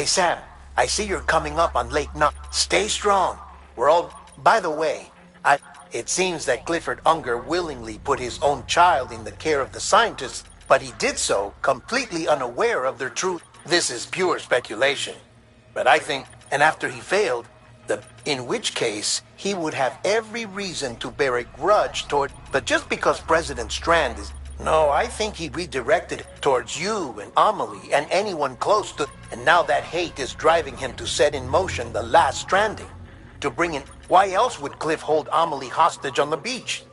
Hey, Sam, I see you're coming up on Lake Nut. Stay strong. We're all... By the way, it seems that Clifford Unger willingly put his own child in the care of the scientists, but he did so completely unaware of their truth. This is pure speculation. But I think, and after he failed, in which case, he would have every reason to bear a grudge toward... But just because President Strand is... No, I think he redirected towards you and Amelie and anyone close to... And now that hate is driving him to set in motion the last Stranding. To bring in... Why else would Cliff hold Amelie hostage on the beach?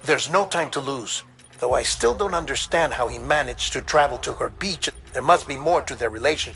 There's no time to lose. Though I still don't understand how he managed to travel to her beach. There must be more to their relation.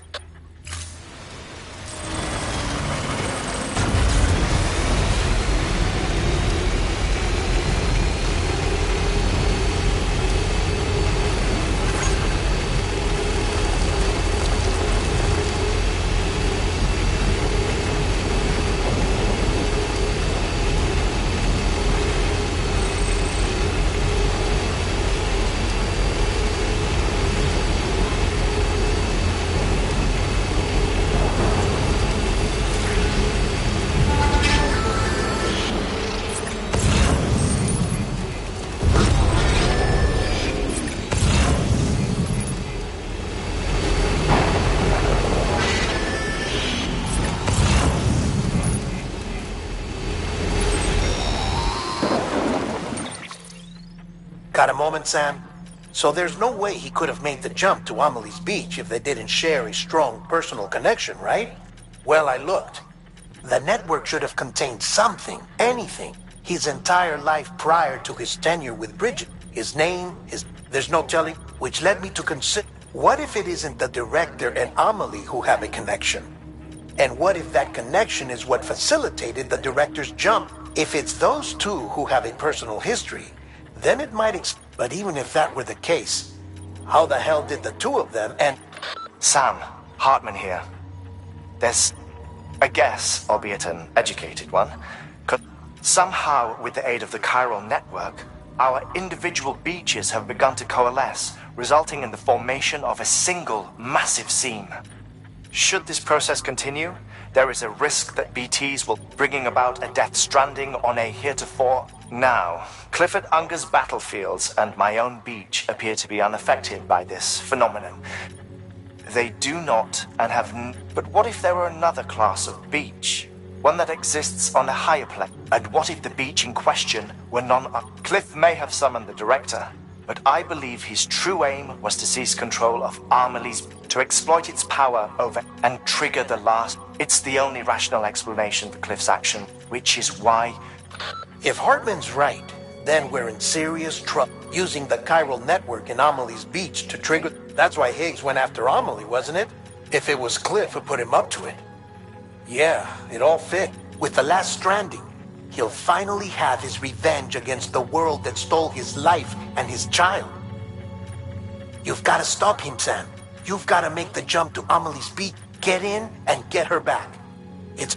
Got a moment, Sam? So there's no way he could have made the jump to Amelie's beach if they didn't share a strong personal connection, right? Well, I looked. The network should have contained something, anything. His entire life prior to his tenure with Bridget. His name, there's no telling, which led me to consider, what if it isn't the director and Amelie who have a connection? And what if that connection is what facilitated the director's jump? If it's those two who have a personal history, then it might but even if that were the case, how the hell did the two of them and... Sam, Hartman here. There's a guess, albeit an educated one, could somehow, with the aid of the chiral network, our individual beaches have begun to coalesce, resulting in the formation of a single massive seam. Should this process continue, there is a risk that BTs will bringing about a death stranding on a heretofore. Now, Clifford Unger's battlefields and my own beach appear to be unaffected by this phenomenon. They do not and have but what if there were another class of beach? One that exists on a higher plane? And what if the beach in question were Cliff may have summoned the director, but I believe his true aim was to seize control of Armley's, to exploit its power over and trigger the last. It's the only rational explanation for Cliff's action, which is why... If Hartman's right, then we're in serious trouble. Using the chiral network in Amelie's beach to trigger... That's why Higgs went after Amelie, wasn't it? If it was Cliff who put him up to it. Yeah, it all fit. With the last stranding, he'll finally have his revenge against the world that stole his life and his child. You've got to stop him, Sam. You've got to make the jump to Amelie's beach, get in, and get her back. It's...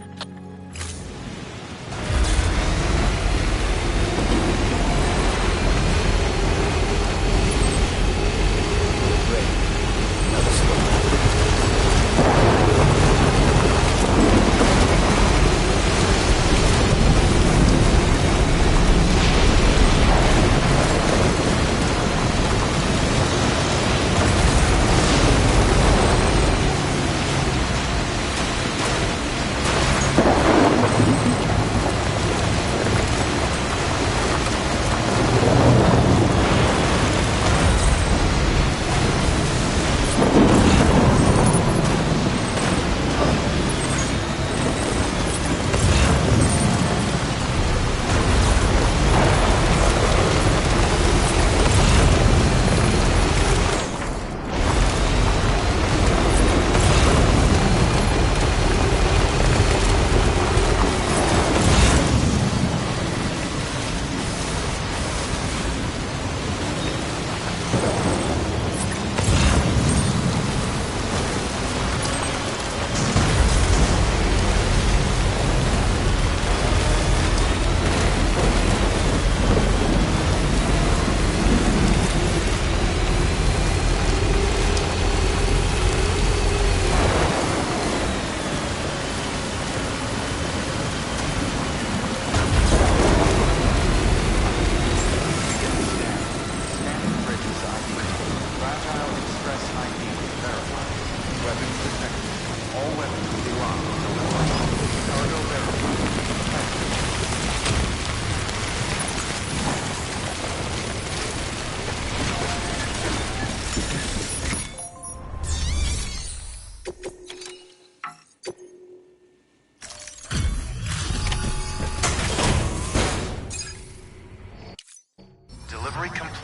Delivery complete.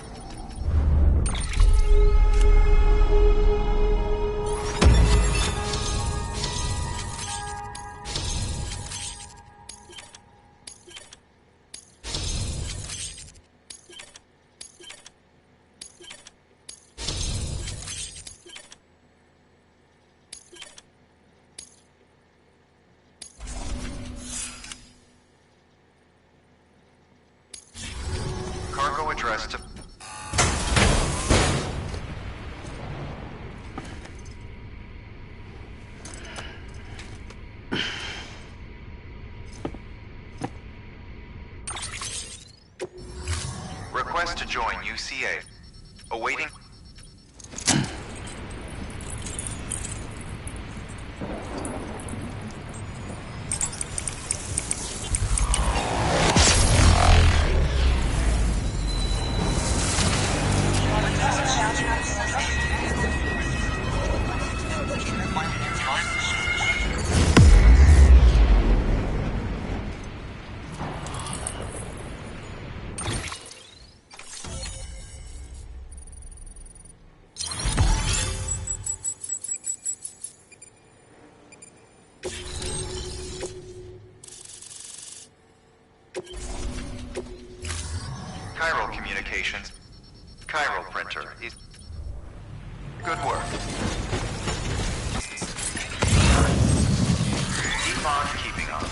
Cargo address to... Request to join UCA. Awaiting... Chiral communications. Chiral printer is... Good work. Keep on keeping on.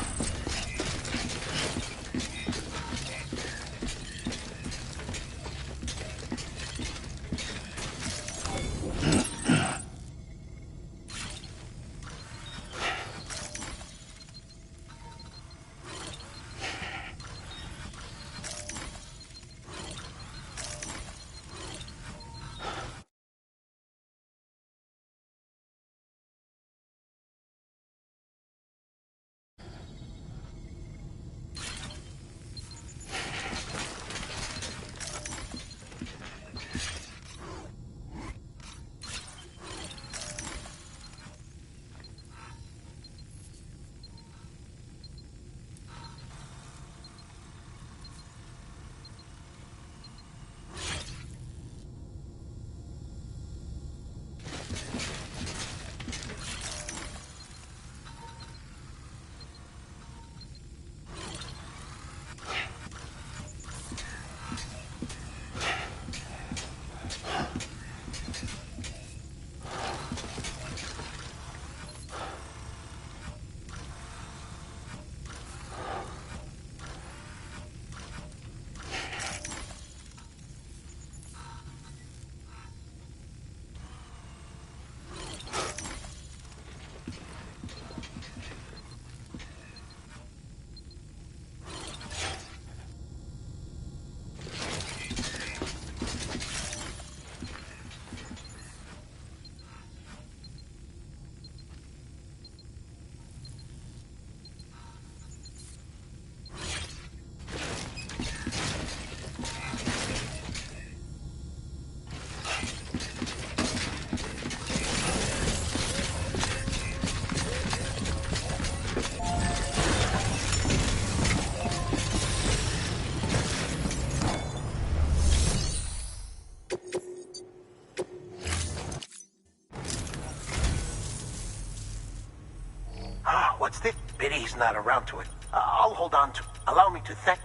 pity he's not around to it. I'll hold on to. Allow me to thank.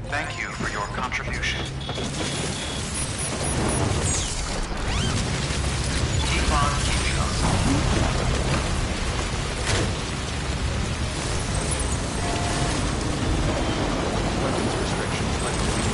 Thank you for your contribution. Keep on keeping on. Weapons restrictions lifted.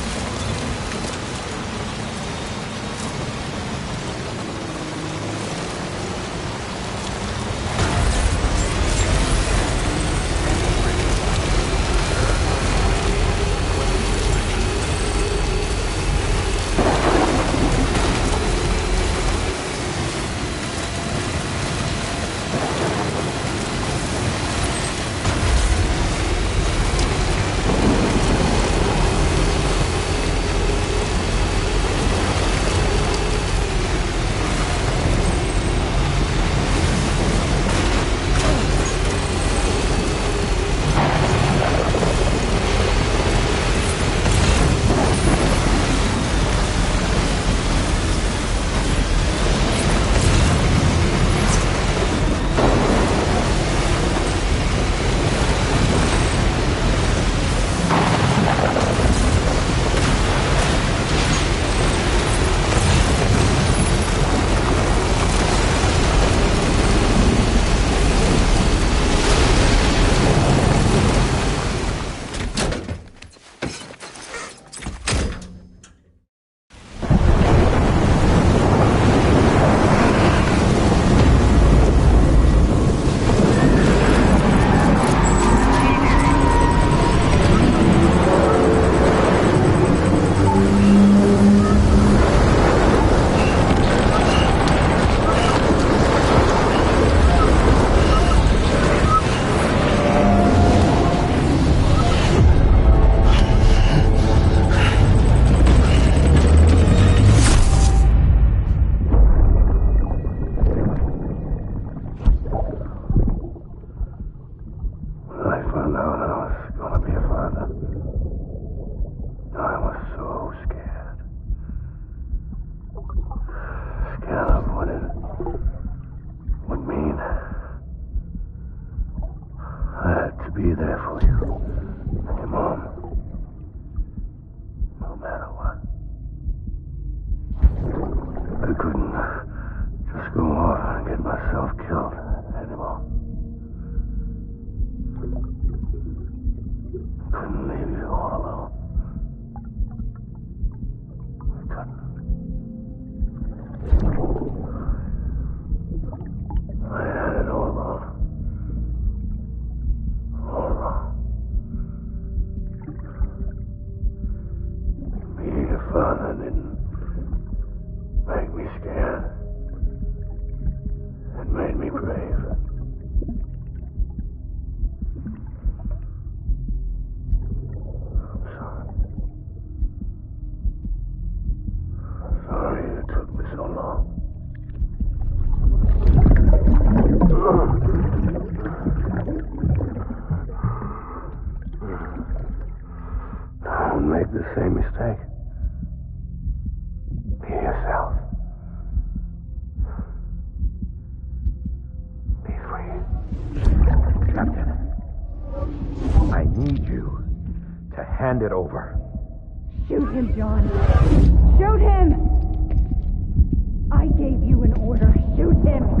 be there for you and your mom, no matter what. I couldn't just go off and get myself killed anymore. Couldn't leave you all alone. I couldn't. I had it all wrong. All wrong. Being a father didn't make me scared. It made me brave. I'm sorry. Sorry it took me so long. Don't make the same mistake. Be yourself. Be free. Captain, I need you to hand it over. Shoot him, John. Shoot him! I gave you an order. Shoot him!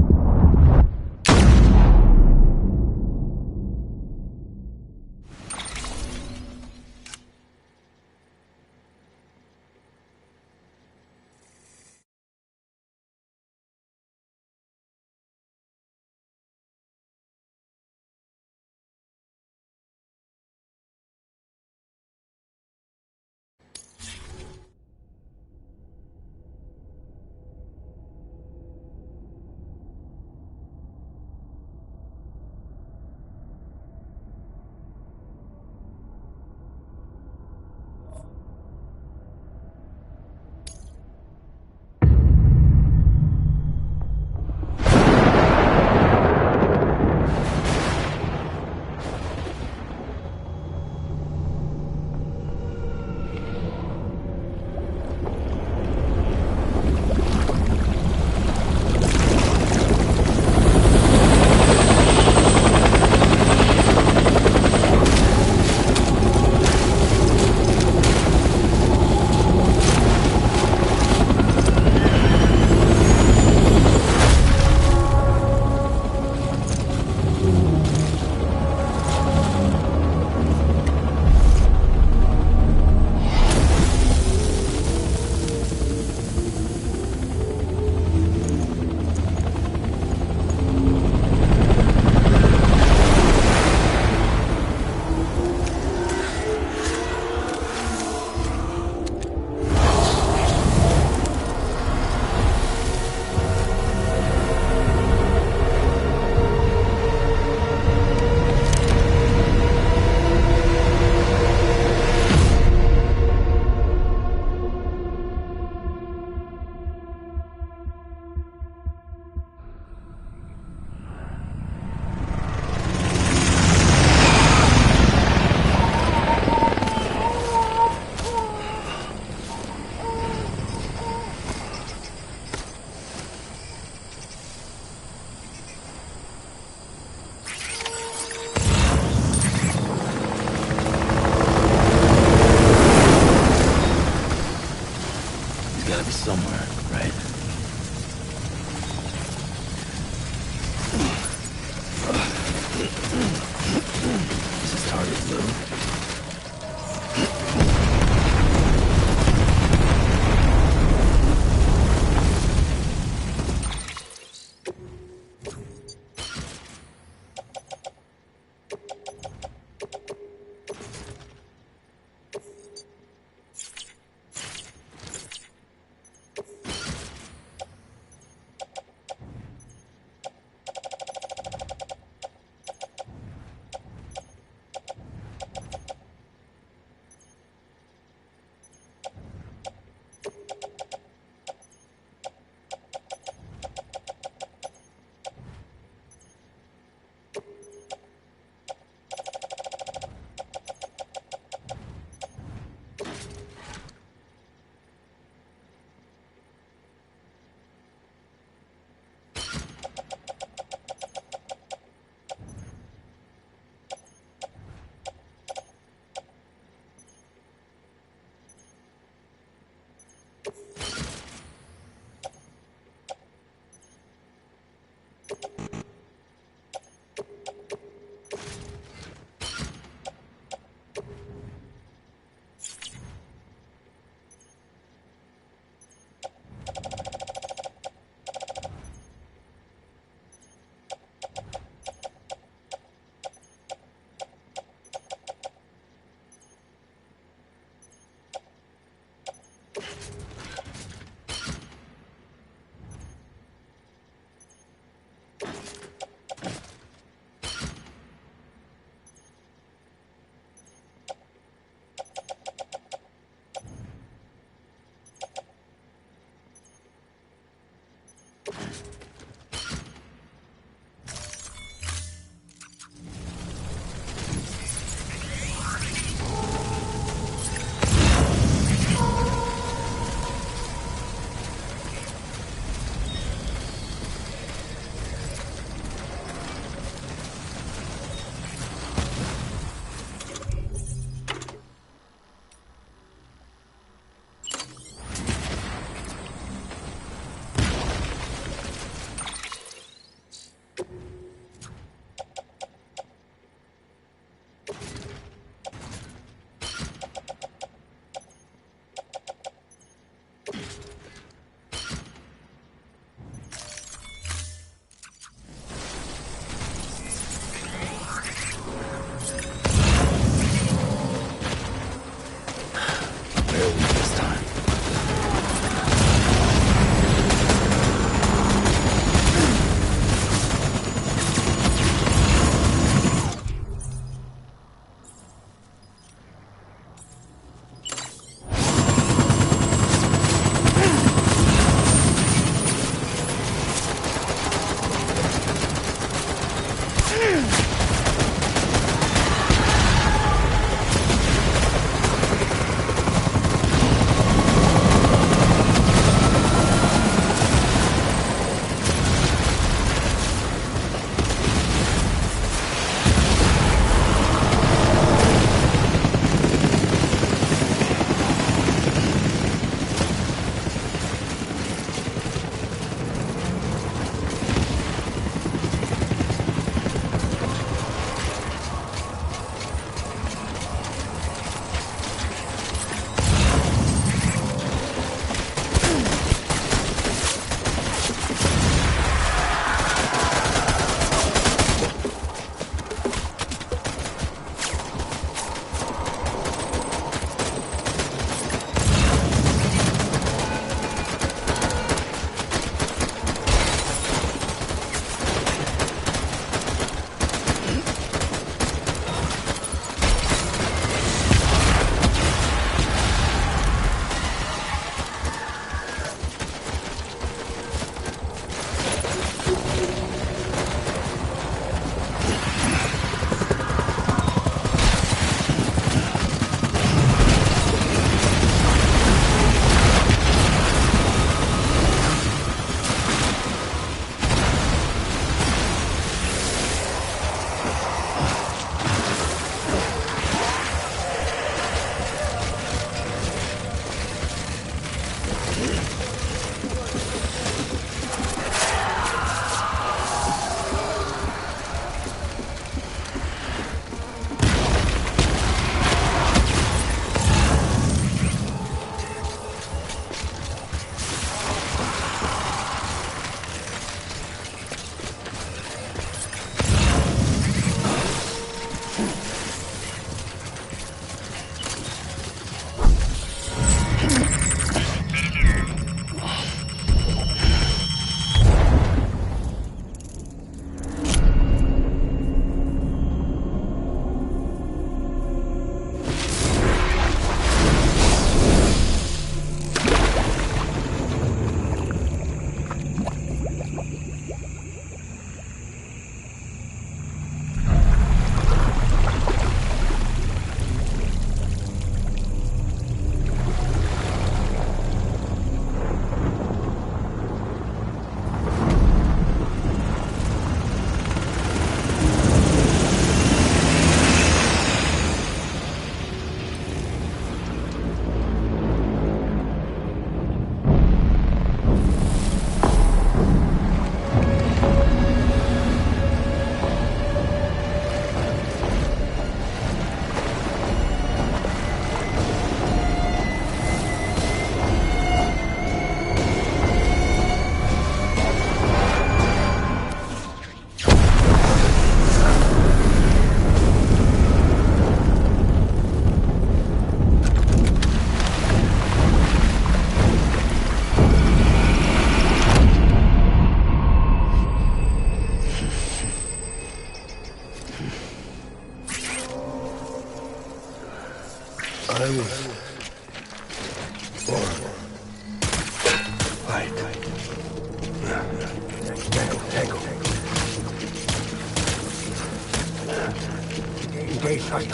Open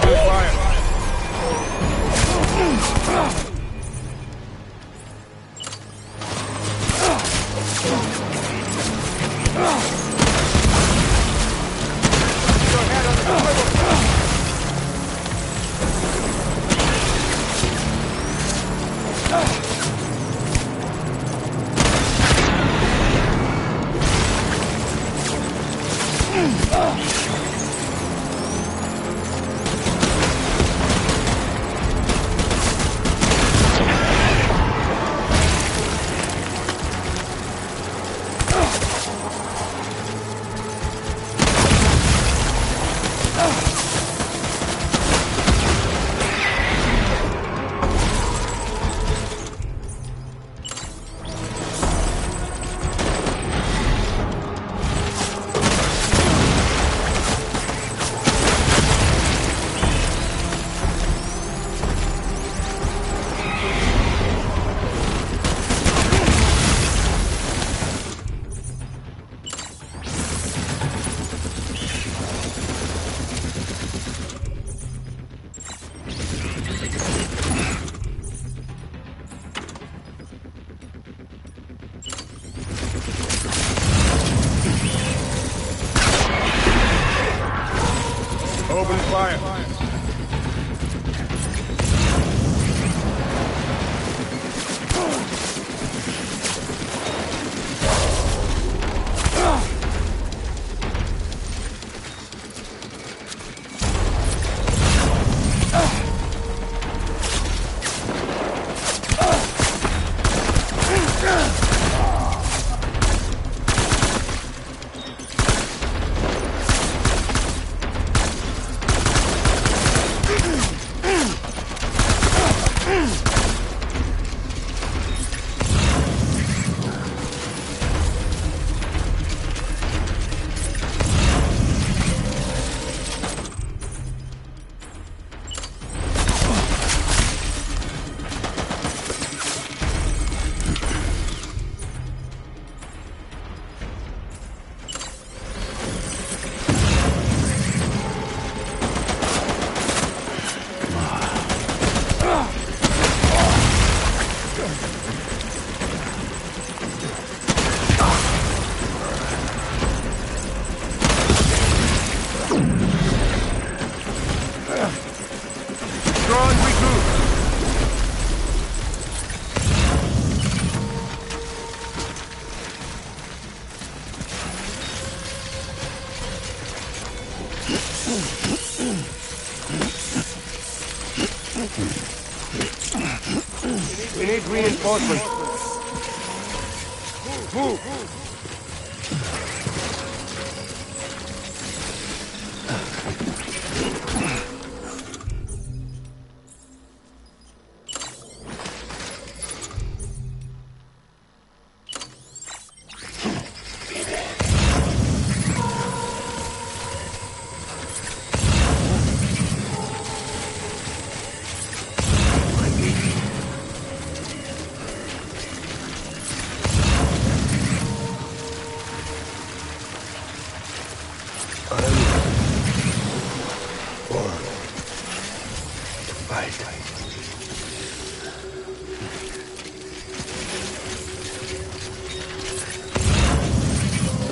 fire! Open fire! We need reinforcements. Move!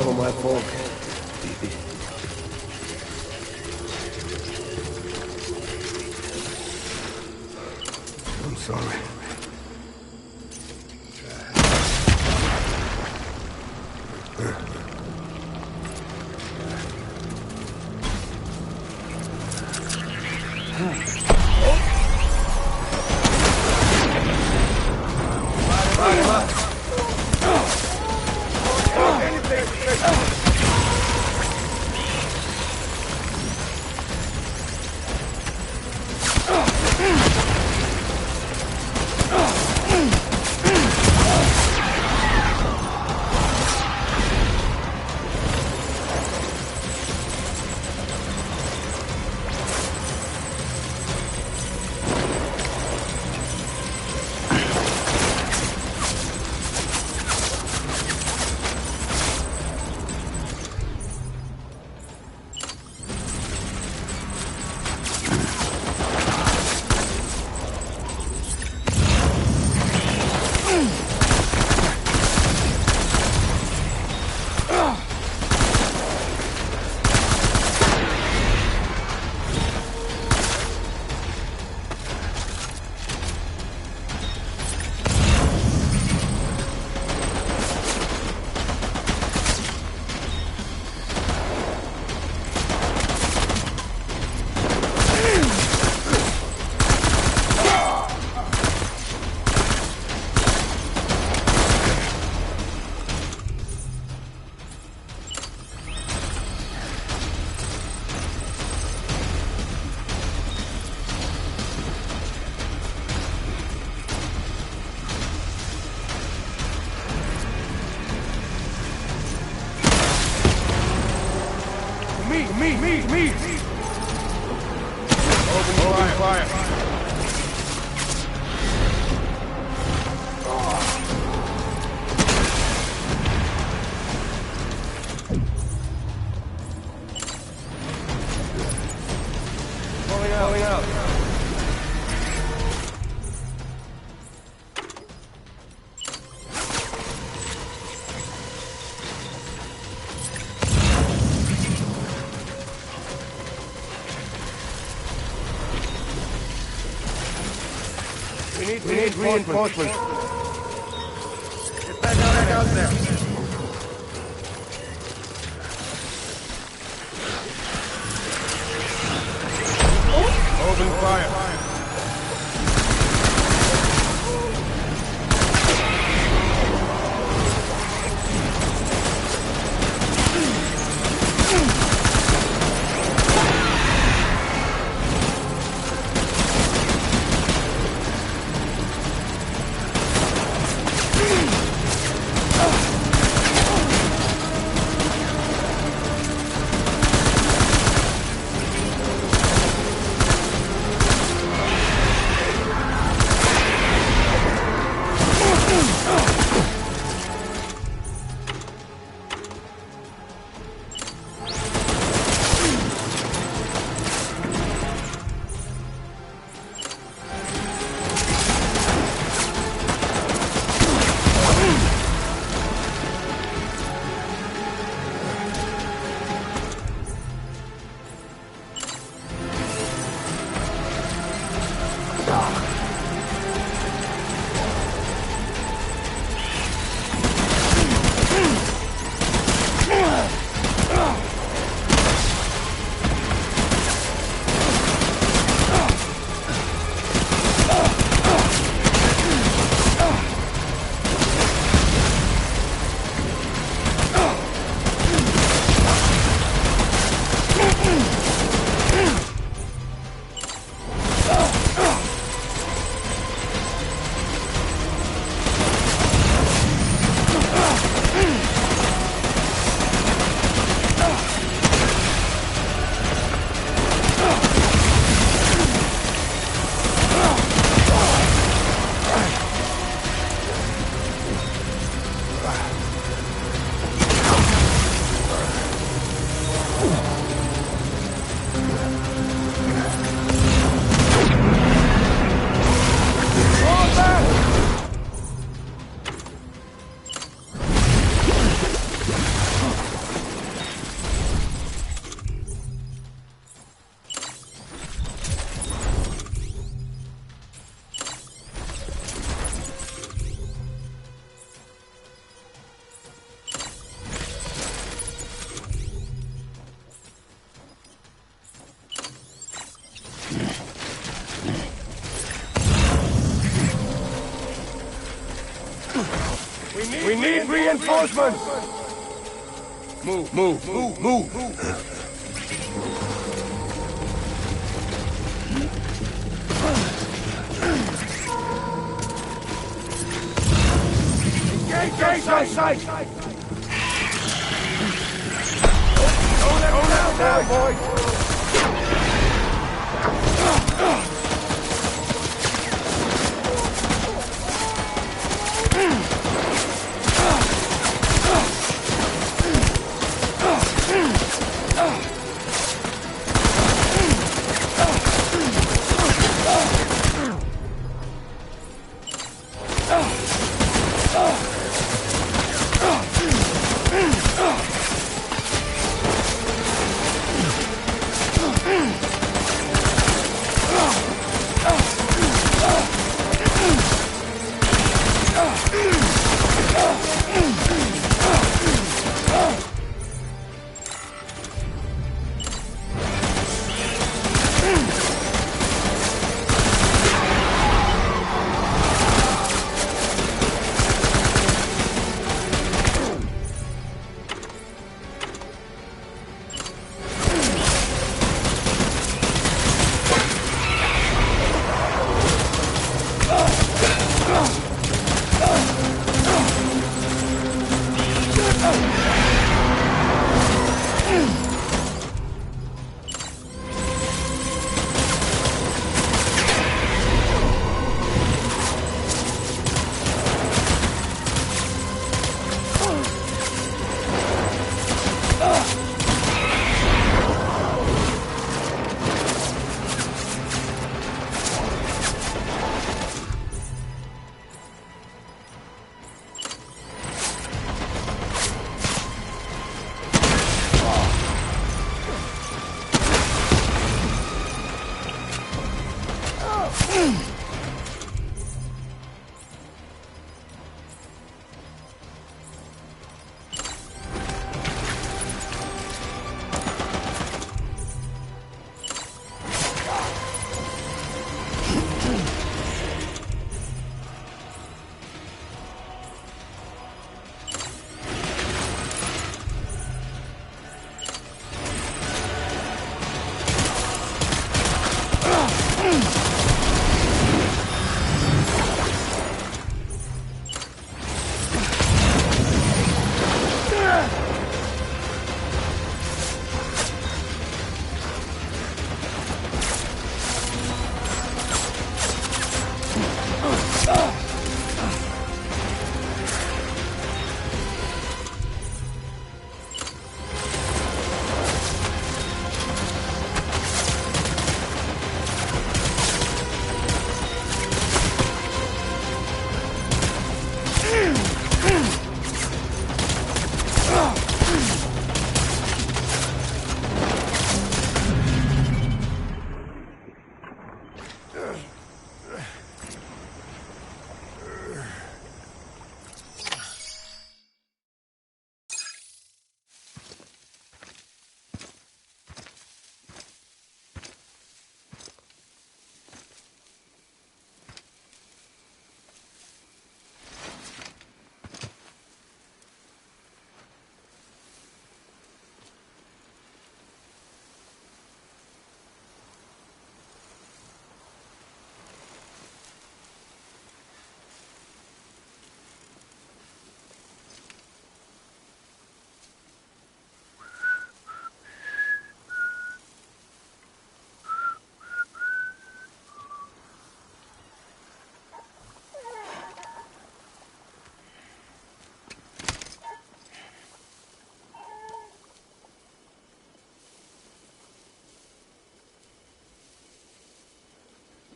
All my fault. I'm sorry. fire. Pulling out. We need reinforcements. Get back out there. Open fire. We need reinforcements! Move. Engage on sight! Go now, boys!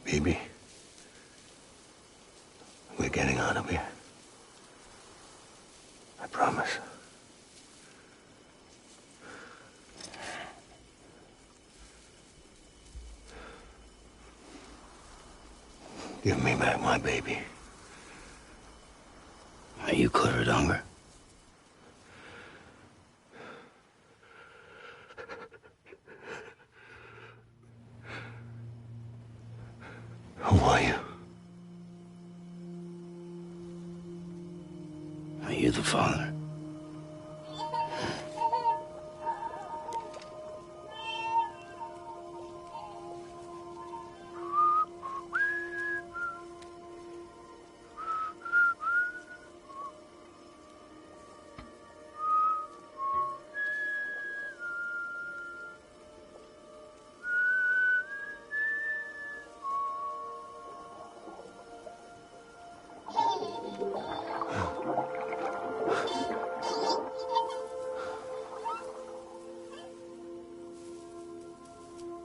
Baby, we're getting out of here. I promise. Give me back my baby. Are you Clifford Unger? Who are you? Are you the father?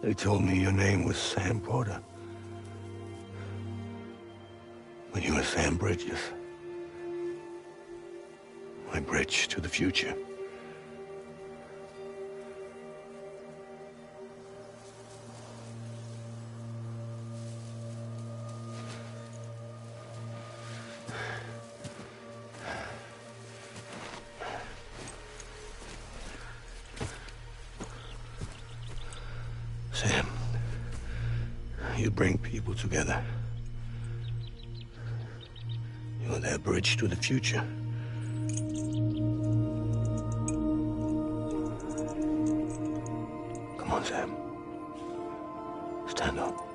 They told me your name was Sam Porter. But you were Sam Bridges. My bridge to the future. Sam, you bring people together. You're their bridge to the future. Come on, Sam. Stand up.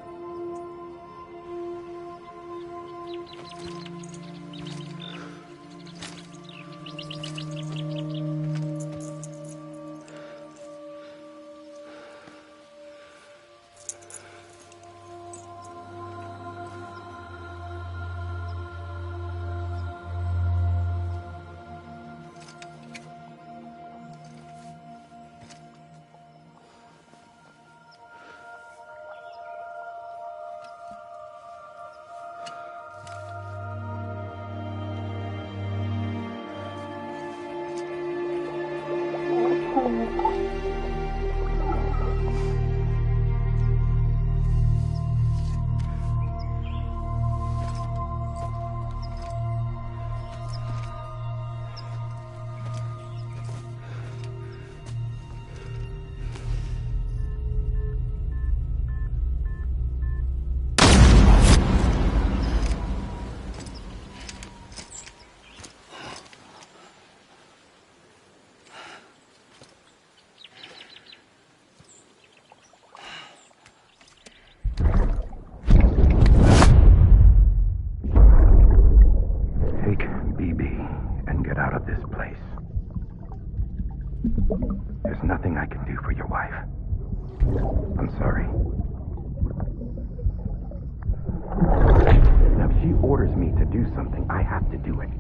do something, I have to do it.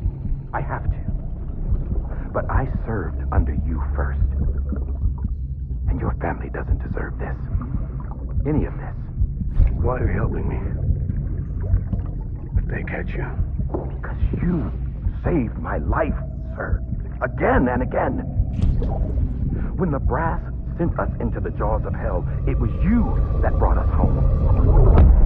I have to. But I served under you first. And your family doesn't deserve this. Any of this. Why are you helping me? If they catch you. Because you saved my life, sir. Again and again. When the brass sent us into the jaws of hell, it was you that brought us home.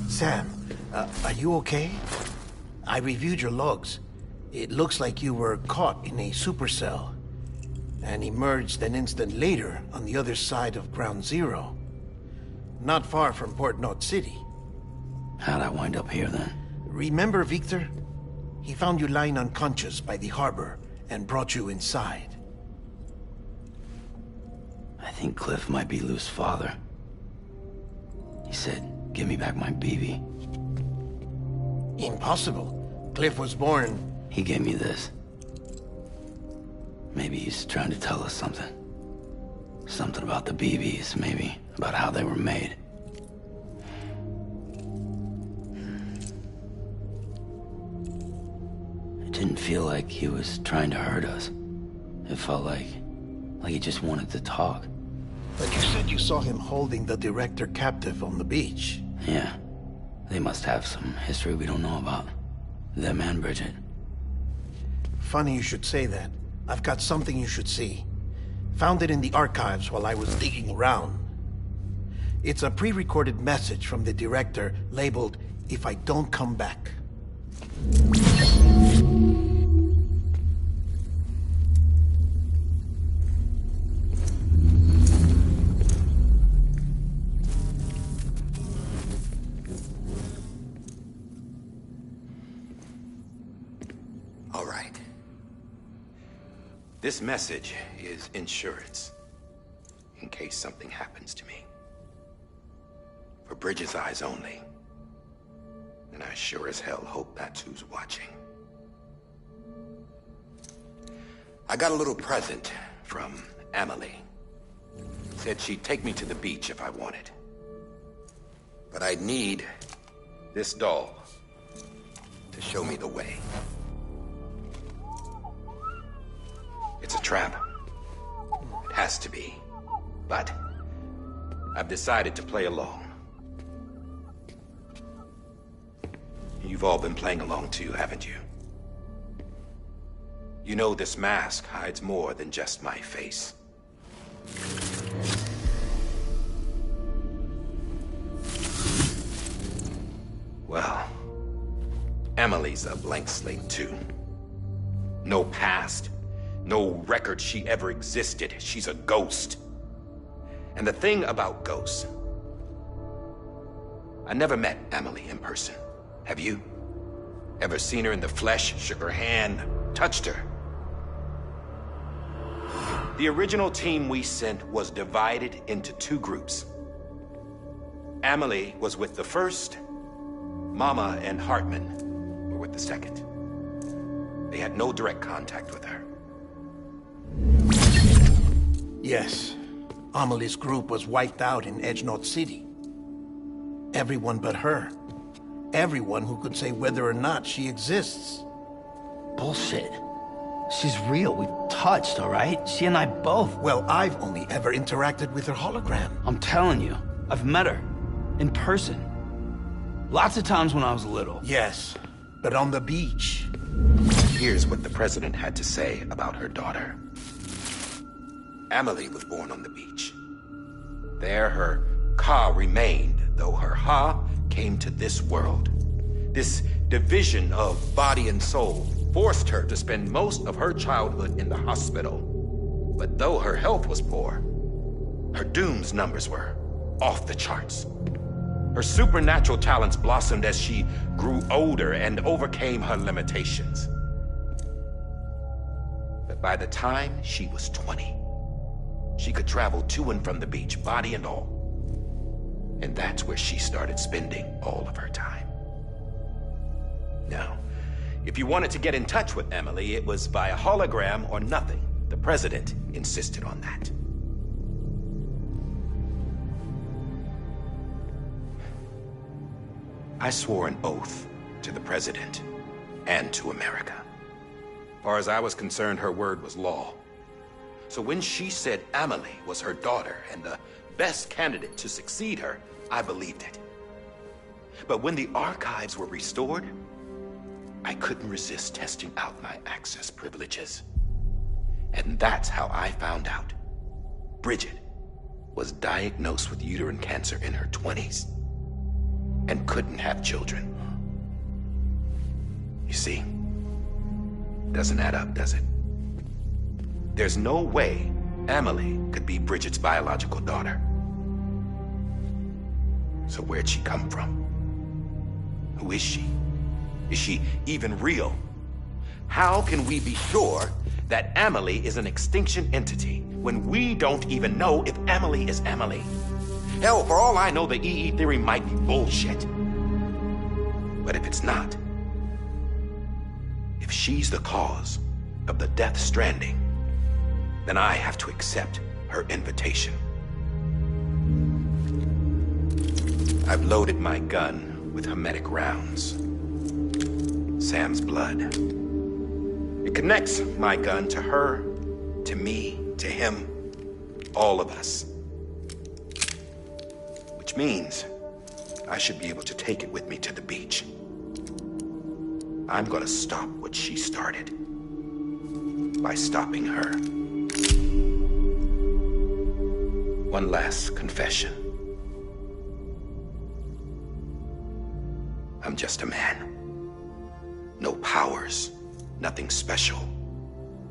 Sam, are you okay? I reviewed your logs. It looks like you were caught in a supercell and emerged an instant later on the other side of Ground Zero. Not far from Port Knot City. How'd I wind up here then? Remember Victor? He found you lying unconscious by the harbor and brought you inside. I think Cliff might be Lou's father. He said, give me back my BB. Impossible. Cliff was born... He gave me this. Maybe he's trying to tell us something. Something about the BBs, maybe. About how they were made. It didn't feel like he was trying to hurt us. It felt like he just wanted to talk. But you said you saw him holding the director captive on the beach. Yeah. They must have some history we don't know about. Them and Bridget. Funny you should say that. I've got something you should see. Found it in the archives while I was digging around. It's a pre-recorded message from the director labeled, "If I don't come back." All right. This message is insurance, in case something happens to me. For Bridget's eyes only. And I sure as hell hope that's who's watching. I got a little present from Emily. Said she'd take me to the beach if I wanted. But I'd need this doll to show me the way. It's a trap. It has to be. But I've decided to play along. You've all been playing along too, haven't you? You know this mask hides more than just my face. Well, Emily's a blank slate too. No past. No record she ever existed. She's a ghost. And the thing about ghosts... I never met Emily in person. Have you? Ever seen her in the flesh, shook her hand, touched her? The original team we sent was divided into two groups. Amelie was with the first. Mama and Hartman were with the second. They had no direct contact with her. Yes. Amelie's group was wiped out in Edgenorth City. Everyone but her. Everyone who could say whether or not she exists. Bullshit. She's real. We've touched, all right? She and I both. Well, I've only ever interacted with her hologram. I'm telling you, I've met her. In person. Lots of times when I was little. Yes, but on the beach. Here's what the president had to say about her daughter. Amelie was born on the beach. There her Ka remained, though her Ha came to this world. This division of body and soul forced her to spend most of her childhood in the hospital. But though her health was poor, her Doom's numbers were off the charts. Her supernatural talents blossomed as she grew older and overcame her limitations. But by the time she was 20, she could travel to and from the beach, body and all. And that's where she started spending all of her time. Now, if you wanted to get in touch with Amelie, it was via hologram or nothing. The president insisted on that. I swore an oath to the president and to America. As far as I was concerned, her word was law. So when she said Amelie was her daughter and the best candidate to succeed her, I believed it. But when the archives were restored, I couldn't resist testing out my access privileges. And that's how I found out Bridget was diagnosed with uterine cancer in her 20s and couldn't have children. You see, doesn't add up, does it? There's no way Amelie could be Bridget's biological daughter. So where'd she come from? Who is she? Is she even real? How can we be sure that Amelie is an extinction entity when we don't even know if Amelie is Amelie? Hell, for all I know, the EE theory might be bullshit. But if it's not, if she's the cause of the death stranding, then I have to accept her invitation. I've loaded my gun with hermetic rounds. Sam's blood. It connects my gun to her, to me, to him, all of us. Which means I should be able to take it with me to the beach. I'm gonna stop what she started by stopping her. One last confession. I'm just a man. No powers, nothing special.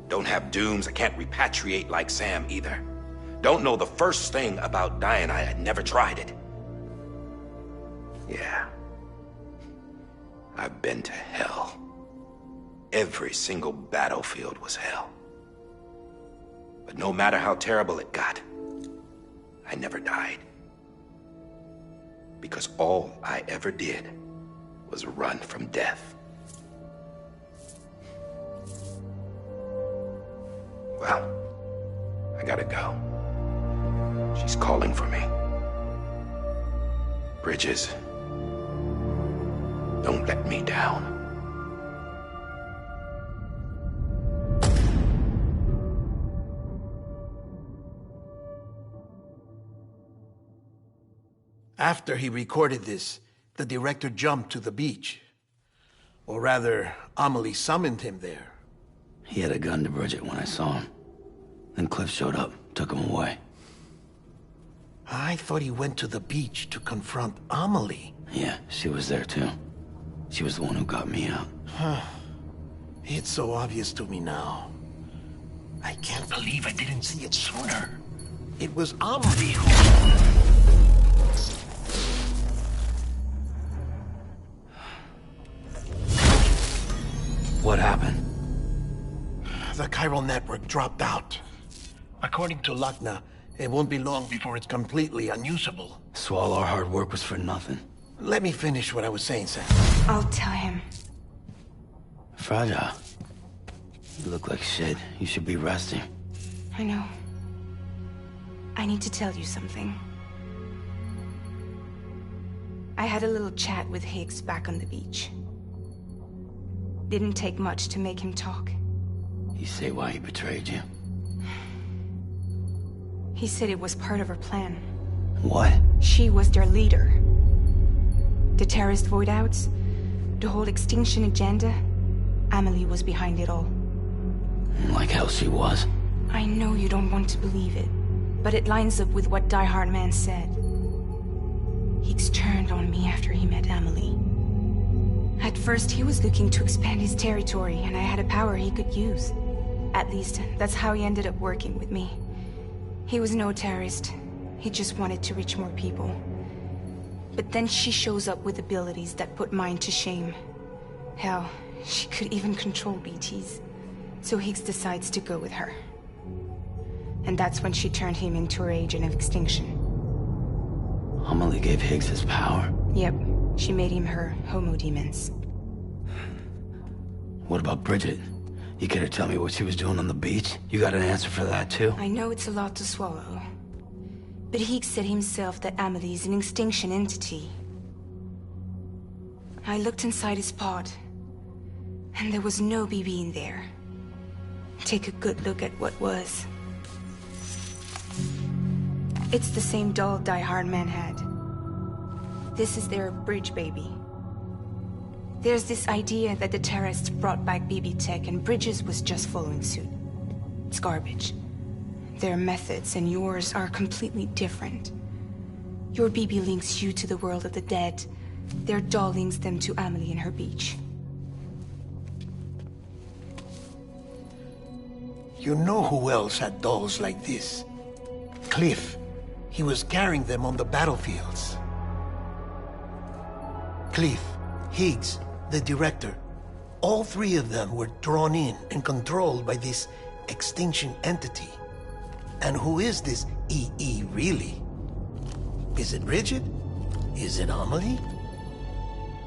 Don't have dooms, I can't repatriate like Sam either. Don't know the first thing about dying, I had never tried it. Yeah. I've been to hell. Every single battlefield was hell. But no matter how terrible it got, I never died. Because all I ever did was run from death. Well, I gotta go. She's calling for me. Bridges, don't let me down. After he recorded this, the director jumped to the beach. Or rather, Amelie summoned him there. He had a gun to Bridget when I saw him. Then Cliff showed up, took him away. I thought he went to the beach to confront Amelie. Yeah, she was there too. She was the one who got me out. It's so obvious to me now. I can't believe I didn't see it sooner. It was Amelie who... What happened? The chiral network dropped out. According to Lakna, it won't be long before it's completely unusable. So all our hard work was for nothing. Let me finish what I was saying, Sam. I'll tell him. Fragile. You look like shit. You should be resting. I know. I need to tell you something. I had a little chat with Higgs back on the beach. Didn't take much to make him talk. You say why he betrayed you? He said it was part of her plan. What? She was their leader. The terrorist void-outs, the whole extinction agenda, Amelie was behind it all. Like hell she was. I know you don't want to believe it, but it lines up with what Die Hard Man said. Higgs turned on me after he met Amelie. At first, he was looking to expand his territory, and I had a power he could use. At least, that's how he ended up working with me. He was no terrorist. He just wanted to reach more people. But then she shows up with abilities that put mine to shame. Hell, she could even control BTs. So Higgs decides to go with her. And that's when she turned him into her agent of extinction. Amelie gave Higgs his power? Yep, she made him her homo demons. What about Bridget? You care to tell me what she was doing on the beach? You got an answer for that too? I know it's a lot to swallow. But Higgs said himself that Amelie is an extinction entity. I looked inside his pod, and there was no BB in there. Take a good look at what was. It's the same doll Die Hard Man had. This is their bridge baby. There's this idea that the terrorists brought back BB tech and Bridges was just following suit. It's garbage. Their methods and yours are completely different. Your BB links you to the world of the dead. Their doll links them to Amelie and her beach. You know who else had dolls like this? Cliff. He was carrying them on the battlefields. Cliff, Higgs, the director. All three of them were drawn in and controlled by this extinction entity. And who is this EE really? Is it Bridget? Is it Amelie?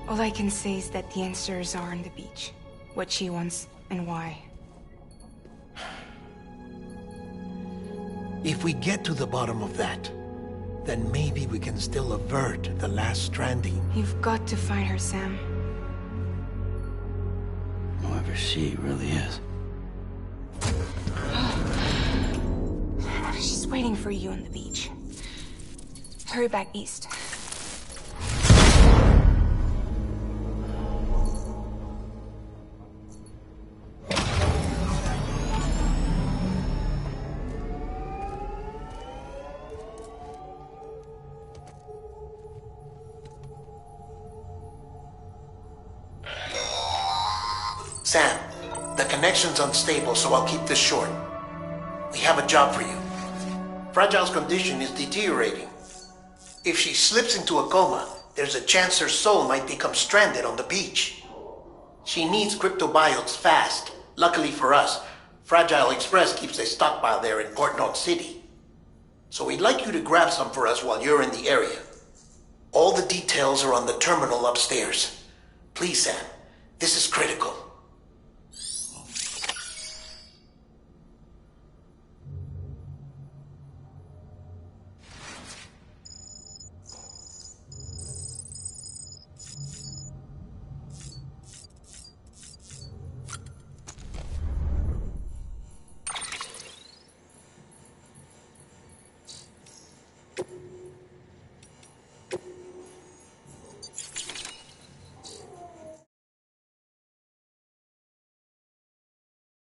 All I can say is that the answers are on the beach. What she wants and why. If we get to the bottom of that, then maybe we can still avert the last stranding. You've got to find her, Sam. Whoever she really is. She's waiting for you on the beach. Hurry back east. Sam, the connection's unstable, so I'll keep this short. We have a job for you. Fragile's condition is deteriorating. If she slips into a coma, there's a chance her soul might become stranded on the beach. She needs cryptobiotes fast. Luckily for us, Fragile Express keeps a stockpile there in Port North City. So we'd like you to grab some for us while you're in the area. All the details are on the terminal upstairs. Please, Sam, this is critical.